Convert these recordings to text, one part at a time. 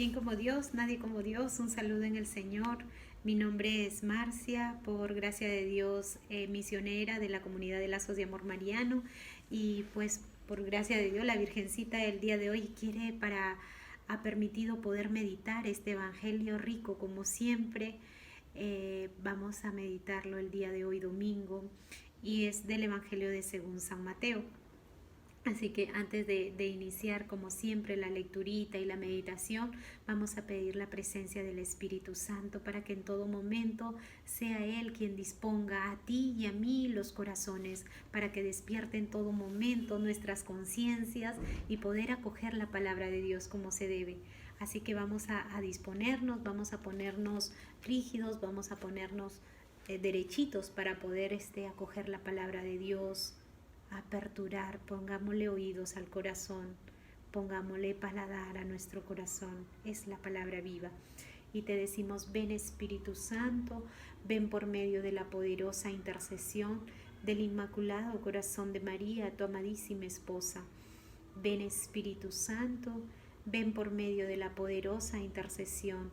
¿Quién como Dios? Nadie como Dios. Un saludo en el Señor. Mi nombre es Marcia, por gracia de Dios, misionera de la comunidad de Lazos de Amor Mariano. Y pues por gracia de Dios, la Virgencita el día de hoy ha permitido poder meditar este Evangelio rico como siempre. Vamos a meditarlo el día de hoy, domingo, y es del Evangelio de según San Mateo. Así que antes de iniciar, como siempre, la lecturita y la meditación, vamos a pedir la presencia del Espíritu Santo para que en todo momento sea Él quien disponga a ti y a mí los corazones, para que despierte en todo momento nuestras conciencias y poder acoger la palabra de Dios como se debe. Así que vamos a disponernos, vamos a ponernos rígidos, vamos a ponernos derechitos para poder acoger la palabra de Dios, aperturar, pongámosle oídos al corazón, pongámosle paladar a nuestro corazón, es la palabra viva. Y te decimos, ven Espíritu Santo, ven por medio de la poderosa intercesión del Inmaculado Corazón de María, tu amadísima esposa. Ven Espíritu Santo, ven por medio de la poderosa intercesión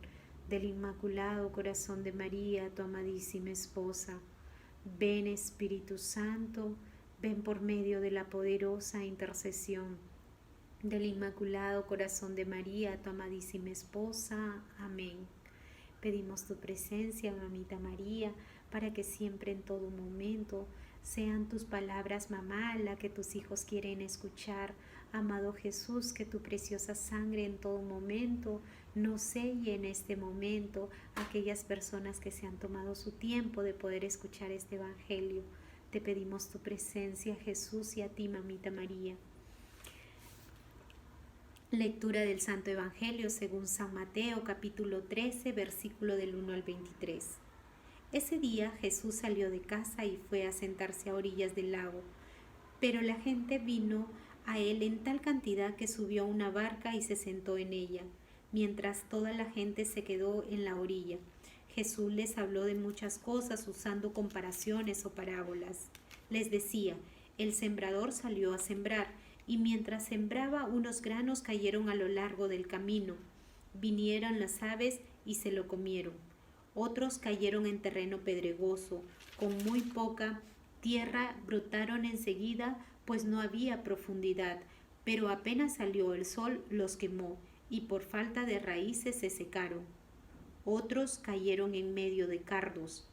del Inmaculado Corazón de María, tu amadísima esposa. Ven Espíritu Santo, ven por medio de la poderosa intercesión del Inmaculado Corazón de María, tu amadísima esposa. Amén. Pedimos tu presencia, mamita María, para que siempre en todo momento sean tus palabras, mamá, la que tus hijos quieren escuchar. Amado Jesús, que tu preciosa sangre en todo momento nos selle en este momento a aquellas personas que se han tomado su tiempo de poder escuchar este Evangelio. Te pedimos tu presencia, Jesús, y a ti, mamita María. Lectura del Santo Evangelio según San Mateo, capítulo 13, versículo del 1 al 23. Ese día Jesús salió de casa y fue a sentarse a orillas del lago, pero la gente vino a él en tal cantidad que subió a una barca y se sentó en ella, mientras toda la gente se quedó en la orilla. Jesús les habló de muchas cosas usando comparaciones o parábolas. Les decía, el sembrador salió a sembrar, y mientras sembraba unos granos cayeron a lo largo del camino. Vinieron las aves y se lo comieron. Otros cayeron en terreno pedregoso, con muy poca tierra, brotaron enseguida, pues no había profundidad, pero apenas salió el sol los quemó, y por falta de raíces se secaron. Otros cayeron en medio de cardos.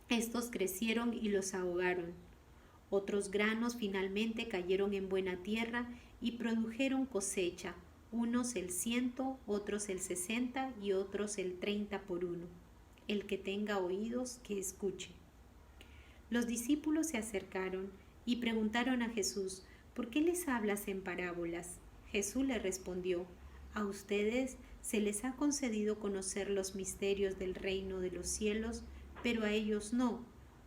Estos crecieron y los ahogaron. Otros granos finalmente cayeron en buena tierra y produjeron cosecha, unos el 100, otros el 60 y otros el 30 por uno. El que tenga oídos, que escuche. Los discípulos se acercaron y preguntaron a Jesús, ¿por qué les hablas en parábolas? Jesús les respondió, a ustedes se les ha concedido conocer los misterios del reino de los cielos, pero a ellos no,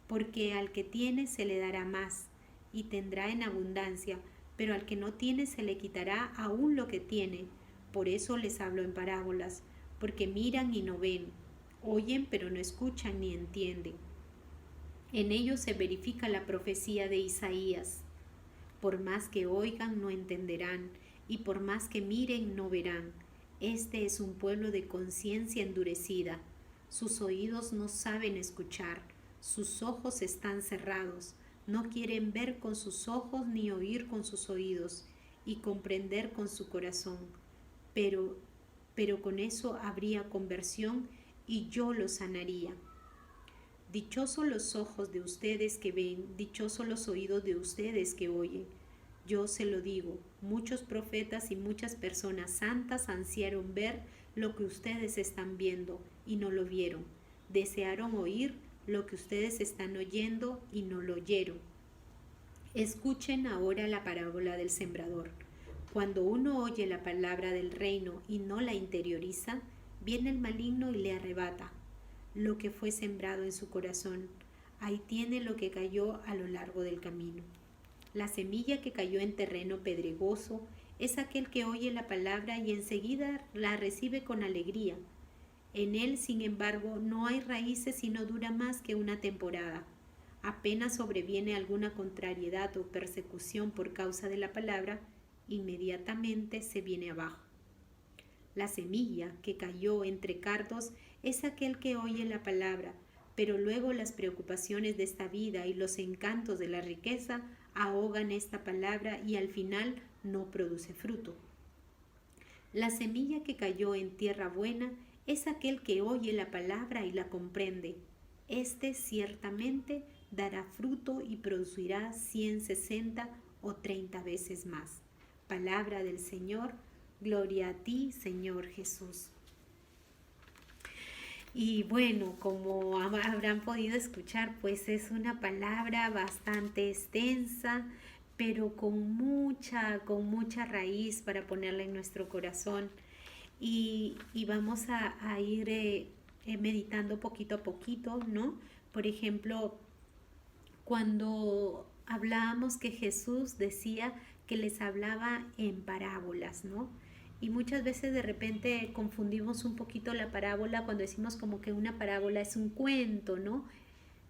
porque al que tiene se le dará más, y tendrá en abundancia, pero al que no tiene se le quitará aún lo que tiene. Por eso les hablo en parábolas, porque miran y no ven, oyen pero no escuchan ni entienden. En ellos se verifica la profecía de Isaías. Por más que oigan, no entenderán, y por más que miren, no verán. Este es un pueblo de conciencia endurecida. Sus oídos no saben escuchar, sus ojos están cerrados. No quieren ver con sus ojos ni oír con sus oídos, y comprender con su corazón. Pero con eso habría conversión, y yo los sanaría. Dichosos los ojos de ustedes que ven, dichosos los oídos de ustedes que oyen. Yo se lo digo, muchos profetas y muchas personas santas ansiaron ver lo que ustedes están viendo y no lo vieron. Desearon oír lo que ustedes están oyendo y no lo oyeron. Escuchen ahora la parábola del sembrador. Cuando uno oye la palabra del reino y no la interioriza, viene el maligno y le arrebata lo que fue sembrado en su corazón. Ahí tiene lo que cayó a lo largo del camino. La semilla que cayó en terreno pedregoso es aquel que oye la palabra y enseguida la recibe con alegría. En él, sin embargo, no hay raíces y no dura más que una temporada. Apenas sobreviene alguna contrariedad o persecución por causa de la palabra, inmediatamente se viene abajo. La semilla que cayó entre cardos es aquel que oye la palabra, pero luego las preocupaciones de esta vida y los encantos de la riqueza ahogan esta palabra y al final no produce fruto. La semilla que cayó en tierra buena es aquel que oye la palabra y la comprende. Este ciertamente dará fruto y producirá 160 o 30 veces más. Palabra del Señor, gloria a ti, Señor Jesús. Y bueno, como habrán podido escuchar, pues es una palabra bastante extensa, pero con mucha raíz para ponerla en nuestro corazón. Y vamos a ir meditando poquito a poquito, ¿no? Por ejemplo, cuando hablábamos que Jesús decía que les hablaba en parábolas, ¿no? Y muchas veces de repente confundimos un poquito la parábola cuando decimos como que una parábola es un cuento, ¿no?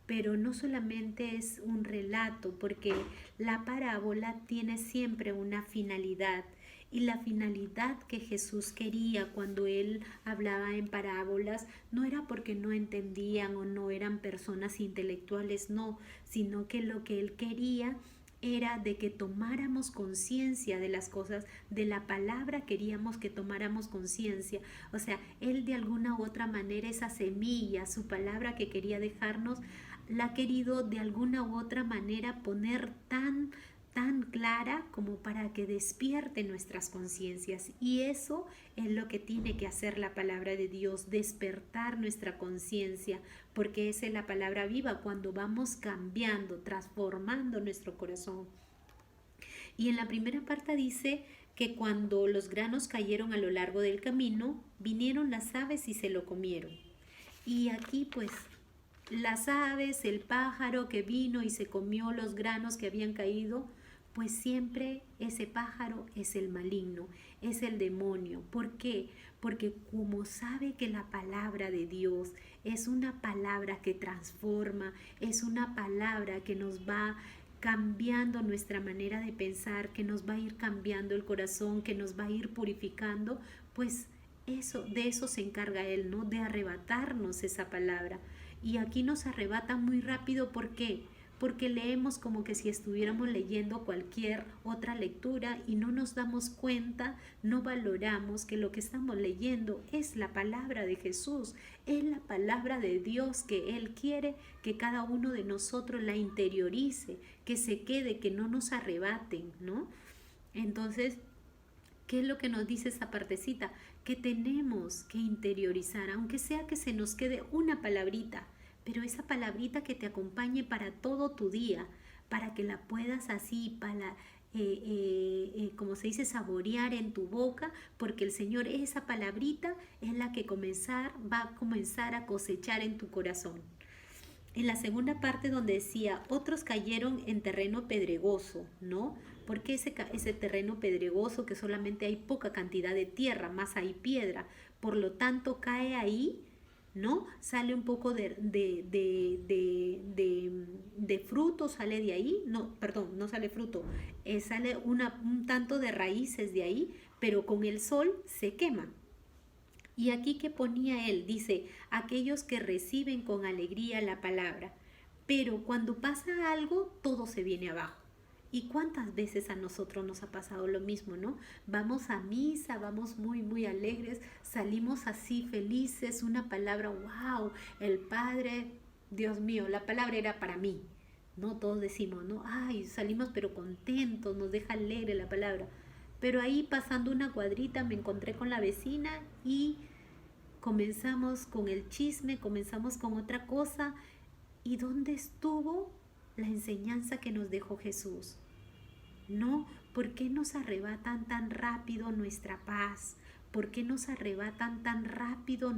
Pero no solamente es un relato, porque la parábola tiene siempre una finalidad. Y la finalidad que Jesús quería cuando él hablaba en parábolas no era porque no entendían o no eran personas intelectuales, no, sino que lo que él quería era de que tomáramos conciencia de las cosas, de la palabra queríamos que tomáramos conciencia. O sea, él de alguna u otra manera esa semilla, su palabra que quería dejarnos, la ha querido de alguna u otra manera poner tan clara como para que despierte nuestras conciencias. Y eso es lo que tiene que hacer la palabra de Dios, despertar nuestra conciencia, porque esa es la palabra viva cuando vamos cambiando, transformando nuestro corazón. Y en la primera parte dice que cuando los granos cayeron a lo largo del camino, vinieron las aves y se lo comieron. Y aquí pues las aves, el pájaro que vino y se comió los granos que habían caído, pues siempre ese pájaro es el maligno, es el demonio. ¿Por qué? Porque como sabe que la palabra de Dios es una palabra que transforma, es una palabra que nos va cambiando nuestra manera de pensar, que nos va a ir cambiando el corazón, que nos va a ir purificando, pues de eso se encarga Él, ¿no? De arrebatarnos esa palabra. Y aquí nos arrebata muy rápido, ¿por qué? Porque leemos como que si estuviéramos leyendo cualquier otra lectura y no nos damos cuenta, no valoramos que lo que estamos leyendo es la palabra de Jesús, es la palabra de Dios que Él quiere que cada uno de nosotros la interiorice, que se quede, que no nos arrebaten, ¿no? Entonces, ¿qué es lo que nos dice esta partecita? Que tenemos que interiorizar, aunque sea que se nos quede una palabrita, pero esa palabrita que te acompañe para todo tu día, para que la puedas así, como se dice, saborear en tu boca, porque el Señor, esa palabrita es la que va a comenzar a cosechar en tu corazón. En la segunda parte donde decía, otros cayeron en terreno pedregoso, ¿no? Porque ese terreno pedregoso que solamente hay poca cantidad de tierra, más hay piedra, por lo tanto cae ahí, ¿no? Sale un poco de fruto, sale de ahí, no, perdón, no sale fruto, sale un tanto de raíces de ahí, pero con el sol se quema. Y aquí que ponía él, dice, aquellos que reciben con alegría la palabra, pero cuando pasa algo, todo se viene abajo. ¿Y cuántas veces a nosotros nos ha pasado lo mismo, no? Vamos a misa, vamos muy alegres, salimos así felices, una palabra, wow, el Padre, Dios mío, la palabra era para mí, ¿no? Todos decimos, ¿no? Ay, salimos pero contentos, nos deja alegre la palabra. Pero ahí pasando una cuadrita me encontré con la vecina y comenzamos con el chisme, comenzamos con otra cosa. ¿Y dónde estuvo la enseñanza que nos dejó Jesús? No, ¿por qué nos arrebatan tan rápido nuestra paz? ¿Por qué nos arrebatan tan rápido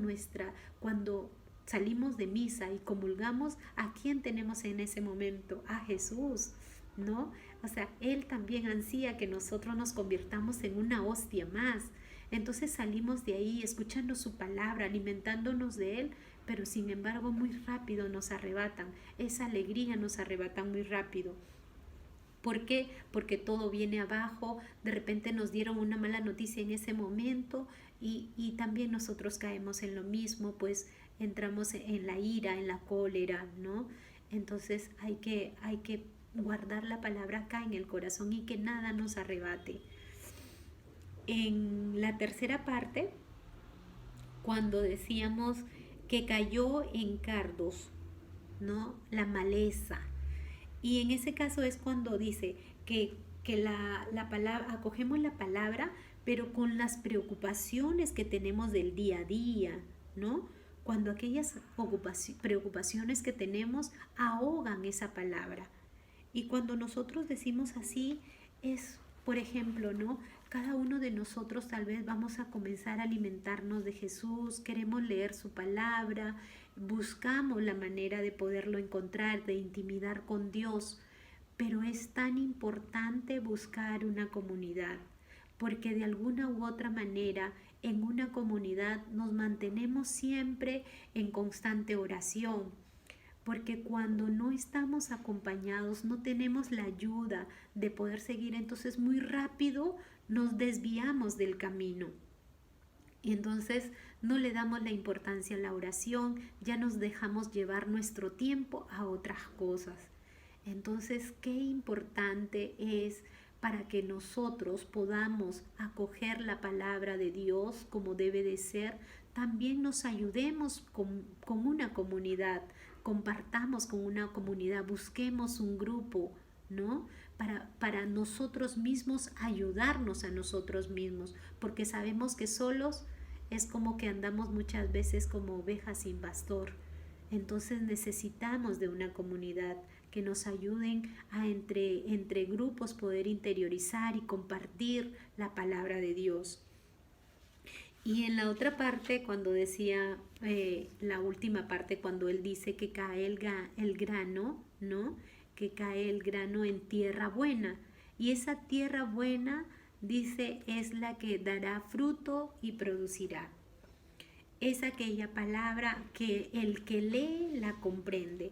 cuando salimos de misa y comulgamos? ¿A quién tenemos en ese momento? A Jesús, ¿no? O sea, Él también ansía que nosotros nos convirtamos en una hostia más. Entonces salimos de ahí escuchando su palabra, alimentándonos de Él, pero sin embargo muy rápido nos arrebatan. Esa alegría nos arrebatan muy rápido. ¿Por qué? Porque todo viene abajo, de repente nos dieron una mala noticia en ese momento y también nosotros caemos en lo mismo, pues entramos en la ira, en la cólera, ¿no? Entonces hay que guardar la palabra acá en el corazón y que nada nos arrebate. En la tercera parte, cuando decíamos que cayó en cardos, ¿no? La maleza. Y en ese caso es cuando dice que la palabra, acogemos la palabra, pero con las preocupaciones que tenemos del día a día, ¿no? Cuando aquellas preocupaciones que tenemos ahogan esa palabra. Y cuando nosotros decimos así, es, por ejemplo, ¿no? Cada uno de nosotros tal vez vamos a comenzar a alimentarnos de Jesús, queremos leer su palabra, buscamos la manera de poderlo encontrar, de intimidar con Dios, pero es tan importante buscar una comunidad, porque de alguna u otra manera en una comunidad nos mantenemos siempre en constante oración, porque cuando no estamos acompañados, no tenemos la ayuda de poder seguir, entonces muy rápido nos desviamos del camino. Y entonces no le damos la importancia a la oración, ya nos dejamos llevar nuestro tiempo a otras cosas. Entonces, qué importante es para que nosotros podamos acoger la palabra de Dios como debe de ser, también nos ayudemos con una comunidad, compartamos con una comunidad, busquemos un grupo, ¿no? Para nosotros mismos ayudarnos a nosotros mismos, porque sabemos que solos es como que andamos muchas veces como ovejas sin pastor. Entonces necesitamos de una comunidad que nos ayuden a entre grupos poder interiorizar y compartir la palabra de Dios. Y en la otra parte, cuando decía, la última parte, cuando él dice que cae el grano, ¿no? Que cae el grano en tierra buena. Y esa tierra buena, dice, es la que dará fruto y producirá. Es aquella palabra que el que lee la comprende.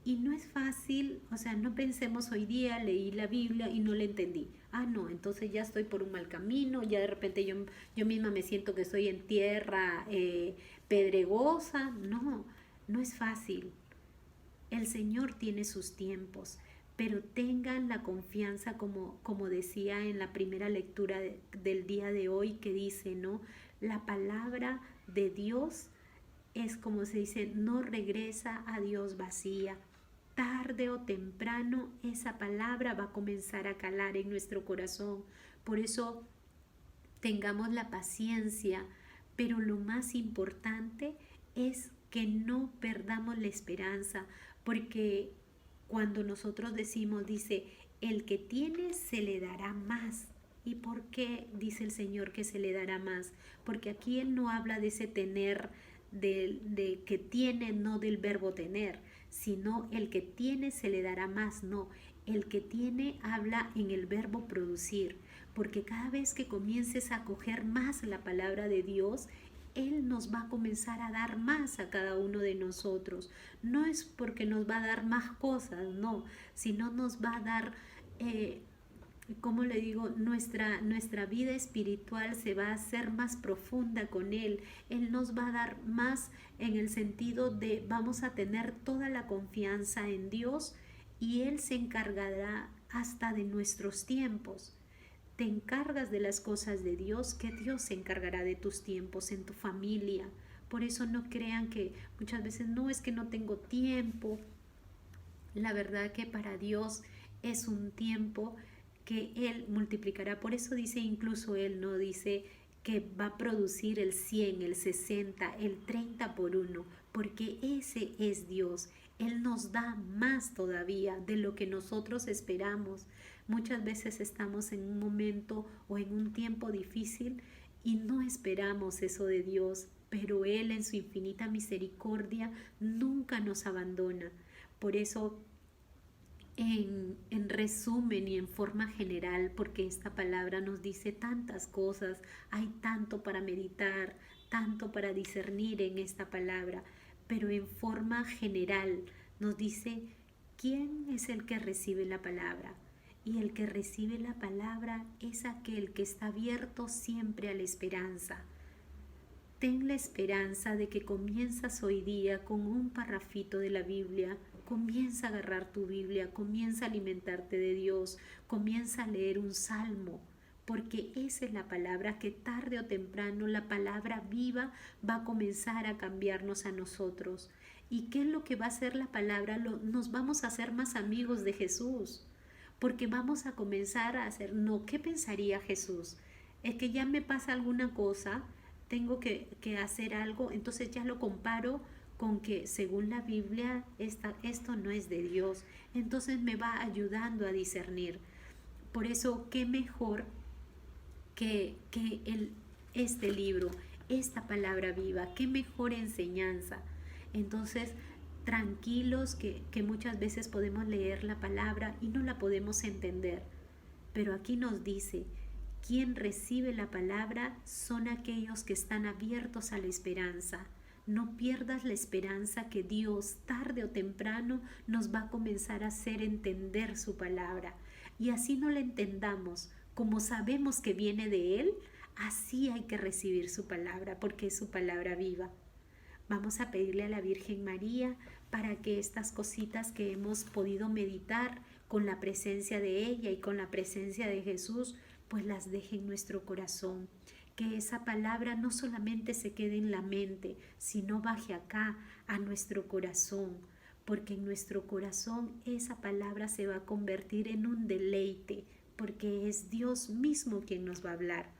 Y no es fácil, o sea, no pensemos hoy día leí la Biblia y no la entendí. Ah, no, entonces ya estoy por un mal camino, ya de repente yo misma me siento que estoy en tierra pedregosa. No, no es fácil. El Señor tiene sus tiempos, pero tengan la confianza, como decía en la primera lectura del día de hoy, que dice, ¿no? La palabra de Dios es como se dice, no regresa a Dios vacía. Tarde o temprano esa palabra va a comenzar a calar en nuestro corazón. Por eso tengamos la paciencia, pero lo más importante es que no perdamos la esperanza, porque cuando nosotros decimos, dice, el que tiene se le dará más. ¿Y por qué dice el Señor que se le dará más? Porque aquí Él no habla de ese tener, de que tiene, no del verbo tener, sino el que tiene se le dará más, no. El que tiene habla en el verbo producir, porque cada vez que comiences a coger más la palabra de Dios, Él nos va a comenzar a dar más a cada uno de nosotros. No es porque nos va a dar más cosas, no, sino nos va a dar, como le digo, nuestra vida espiritual se va a hacer más profunda con Él. Él nos va a dar más en el sentido de vamos a tener toda la confianza en Dios y Él se encargará hasta de nuestros tiempos. Te encargas de las cosas de Dios, que Dios se encargará de tus tiempos en tu familia. Por eso no crean que muchas veces no es que no tengo tiempo. La verdad que para Dios es un tiempo que Él multiplicará. Por eso dice incluso Él, no dice que va a producir el 100, el 60, el 30 por uno, porque ese es Dios. Él nos da más todavía de lo que nosotros esperamos. Muchas veces estamos en un momento o en un tiempo difícil y no esperamos eso de Dios, pero Él en su infinita misericordia nunca nos abandona. Por eso, en resumen y en forma general, porque esta palabra nos dice tantas cosas, hay tanto para meditar, tanto para discernir en esta palabra, pero en forma general nos dice quién es el que recibe la palabra. y el que recibe la palabra es aquel que está abierto siempre a la esperanza. Ten la esperanza de que comienzas hoy día con un parrafito de la Biblia. Comienza a agarrar tu Biblia, comienza a alimentarte de Dios, comienza a leer un salmo, porque esa es la palabra que tarde o temprano, la palabra viva, va a comenzar a cambiarnos a nosotros. ¿Y qué es lo que va a hacer la palabra? Nos vamos a hacer más amigos de Jesús, porque vamos a comenzar a hacer, no, ¿qué pensaría Jesús? Es que ya me pasa alguna cosa, tengo que hacer algo, entonces ya lo comparo con que según la Biblia esto no es de Dios, entonces me va ayudando a discernir. Por eso, qué mejor que este libro, esta palabra viva, qué mejor enseñanza. Entonces, tranquilos que muchas veces podemos leer la palabra y no la podemos entender, pero aquí nos dice: quien recibe la palabra son aquellos que están abiertos a la esperanza. No pierdas la esperanza que Dios tarde o temprano nos va a comenzar a hacer entender su palabra. Y así no la entendamos, como sabemos que viene de Él, así hay que recibir su palabra, porque es su palabra viva. Vamos a pedirle a la Virgen María para que estas cositas que hemos podido meditar con la presencia de ella y con la presencia de Jesús, pues las deje en nuestro corazón. Que esa palabra no solamente se quede en la mente, sino baje acá a nuestro corazón, porque en nuestro corazón esa palabra se va a convertir en un deleite, porque es Dios mismo quien nos va a hablar.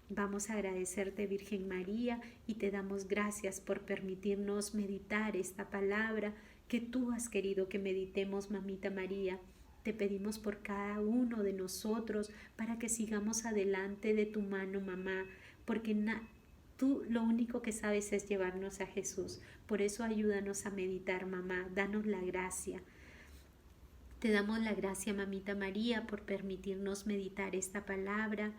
Vamos a agradecerte, Virgen María, y te damos gracias por permitirnos meditar esta palabra que tú has querido que meditemos, Mamita María. Te pedimos por cada uno de nosotros para que sigamos adelante de tu mano, mamá, porque tú lo único que sabes es llevarnos a Jesús. Por eso ayúdanos a meditar, mamá, danos la gracia. Te damos la gracia, Mamita María, por permitirnos meditar esta palabra,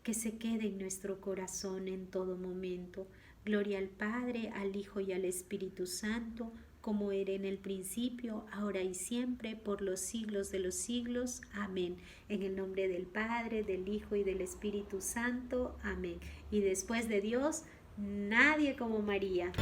que se quede en nuestro corazón en todo momento. Gloria al Padre, al Hijo y al Espíritu Santo, como era en el principio, ahora y siempre, por los siglos de los siglos. Amén. En el nombre del Padre, del Hijo y del Espíritu Santo. Amén. Y después de Dios, nadie como María.